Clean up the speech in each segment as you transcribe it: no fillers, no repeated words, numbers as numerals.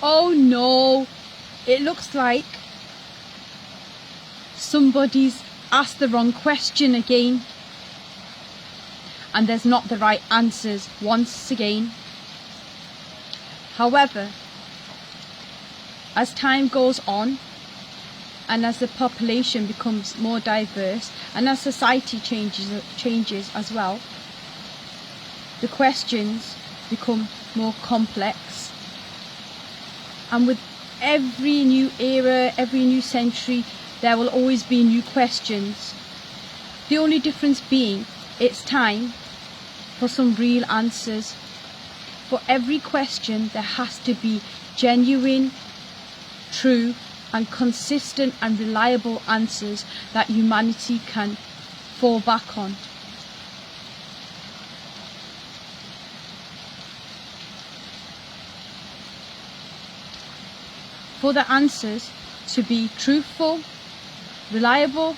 Oh no, it looks like somebody's asked the wrong question again, and there's not the right answers once again. However, as time goes on, and as the population becomes more diverse, and as society changes as well, the questions become more complex. And with every new era, every new century, there will always be new questions. The only difference being, it's time for some real answers. For every question, there has to be genuine, true, and consistent and reliable answers that humanity can fall back on. For the answers to be truthful, reliable,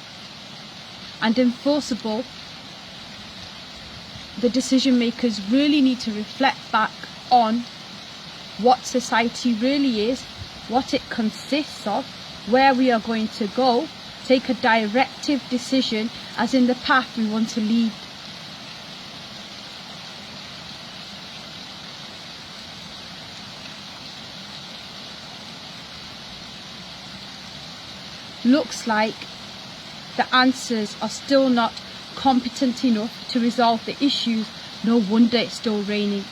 and enforceable, the decision makers really need to reflect back on what society really is, what it consists of, where we are going to go, take a directive decision as in the path we want to lead. Looks like the answers are still not competent enough to resolve the issues. No wonder it's still raining.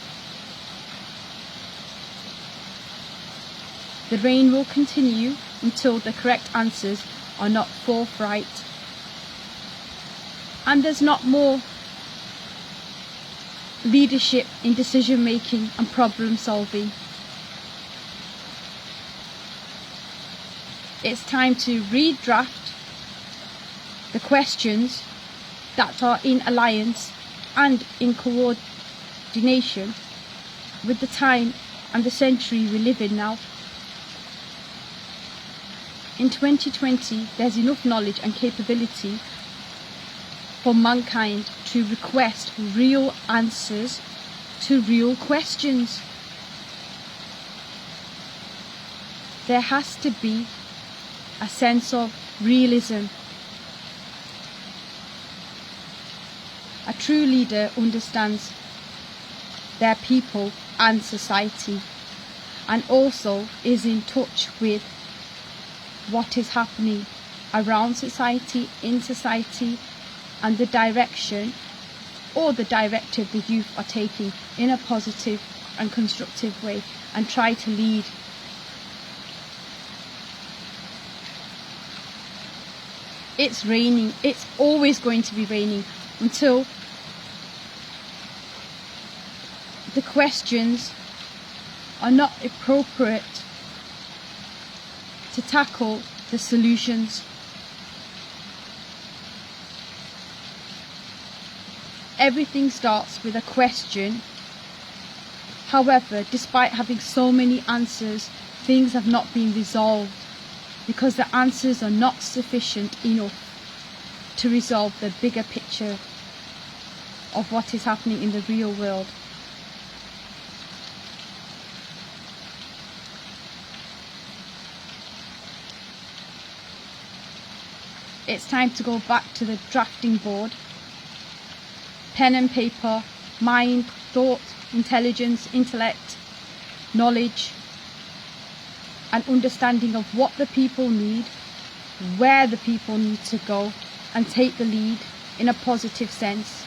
The rain will continue until the correct answers are not forthright, and there's not more leadership in decision making and problem solving. It's time to redraft the questions that are in alliance and in coordination with the time and the century we live in now. In 2020, there's enough knowledge and capability for mankind to request real answers to real questions. There has to be a sense of realism. A true leader understands their people and society, and also is in touch with what is happening around society, in society, and the direction or the directive the youth are taking in a positive and constructive way, and try to lead. It's raining. It's always going to be raining until the questions are not appropriate to tackle the solutions. Everything starts with a question. However, despite having so many answers, things have not been resolved because the answers are not sufficient enough to resolve the bigger picture of what is happening in the real world. It's time to go back to the drafting board. Pen and paper, mind, thought, intelligence, intellect, knowledge, and understanding of what the people need, where the people need to go, and take the lead in a positive sense.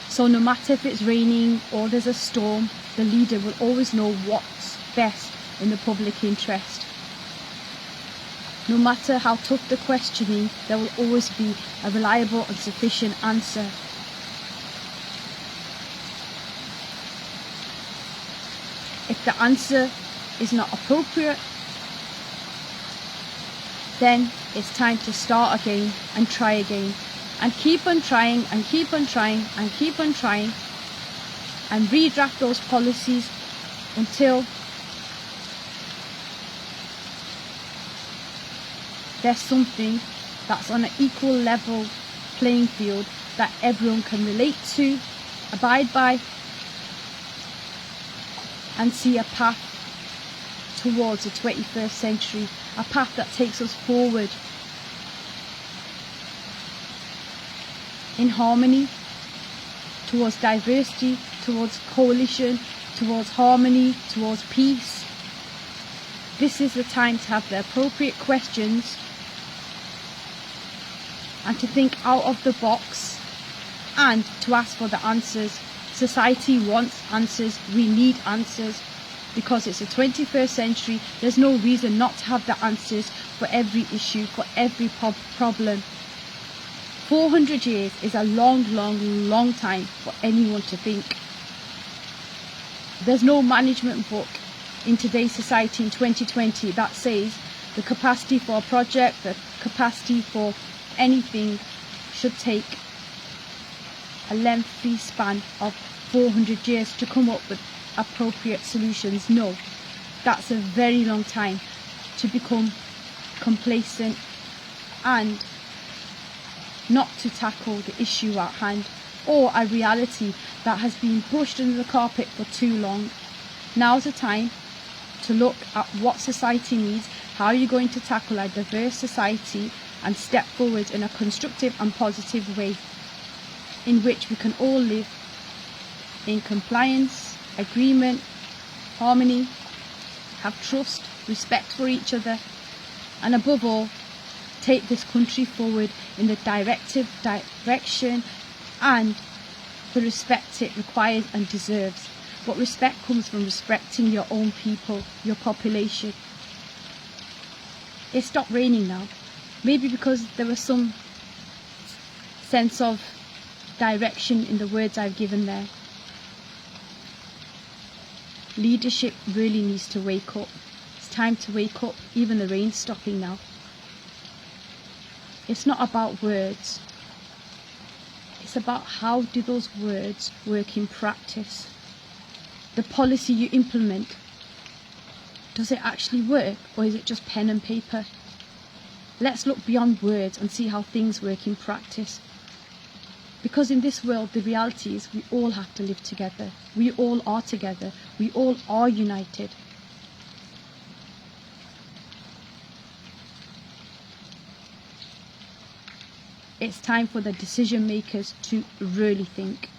So no matter if it's raining or there's a storm, the leader will always know what's best in the public interest. No matter how tough the questioning, there will always be a reliable and sufficient answer. If the answer is not appropriate, then it's time to start again and try again, and keep on trying and keep on trying and keep on trying, and redraft those policies until there's something that's on an equal level playing field that everyone can relate to, abide by, and see a path towards the 21st century, a path that takes us forward in harmony, towards diversity, towards coalition, towards harmony, towards peace. This is the time to have the appropriate questions and to think out of the box and to ask for the answers. Society wants answers, we need answers, because it's the 21st century. There's no reason not to have the answers for every issue, for every problem. 400 years is a long time for anyone to think. There's no management book in today's society in 2020 that says the capacity for a project, the capacity for anything should take a lengthy span of 400 years to come up with appropriate solutions. No, that's a very long time to become complacent and not to tackle the issue at hand, or a reality that has been pushed under the carpet for too long. Now's the time to look at what society needs, how you're going to tackle a diverse society, and step forward in a constructive and positive way in which we can all live in compliance, agreement, harmony, have trust, respect for each other, and above all, take this country forward in the direction and the respect it requires and deserves. But respect comes from respecting your own people, your population. It stopped raining now. Maybe because there was some sense of direction in the words I've given there. Leadership really needs to wake up. It's time to wake up. Even the rain's stopping now. It's not about words. It's about how do those words work in practice. The policy you implement, does it actually work, or is it just pen and paper? Let's look beyond words and see how things work in practice. Because in this world, the reality is we all have to live together. We all are together. We all are united. It's time for the decision makers to really think.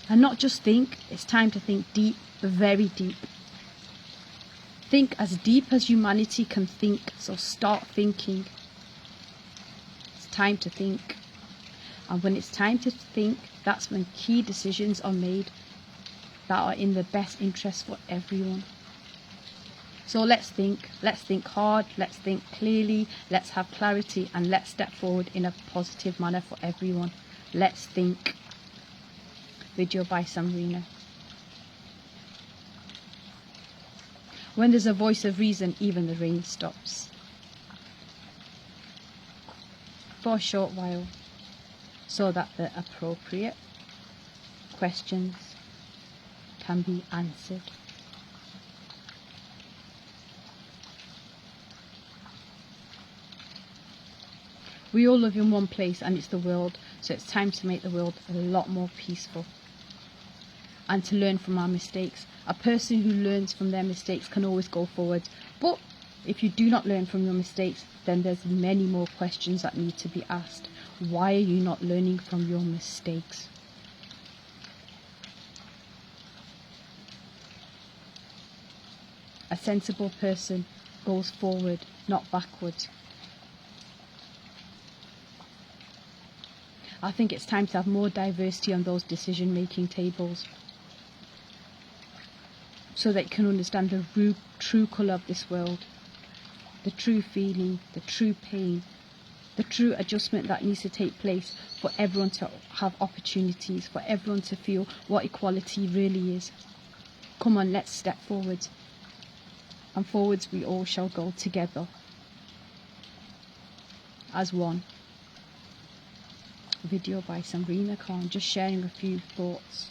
And not just think, it's time to think deep, very deep. Think as deep as humanity can think, so start thinking. It's time to think. And when it's time to think, that's when key decisions are made that are in the best interest for everyone. So let's think hard, let's think clearly, let's have clarity, and let's step forward in a positive manner for everyone. Let's think. Video by Samrina. When there's a voice of reason, even the rain stops. For a short while, so that the appropriate questions can be answered. We all live in one place, and it's the world, so it's time to make the world a lot more peaceful and to learn from our mistakes. A person who learns from their mistakes can always go forward, but if you do not learn from your mistakes, then there's many more questions that need to be asked. Why are you not learning from your mistakes? A sensible person goes forward, not backwards. I think it's time to have more diversity on those decision-making tables so that you can understand the true colour of this world, the true feeling, the true pain, the true adjustment that needs to take place for everyone to have opportunities, for everyone to feel what equality really is. Come on, let's step forward, and forwards we all shall go together as one. Video by Samrina Khan, just sharing a few thoughts.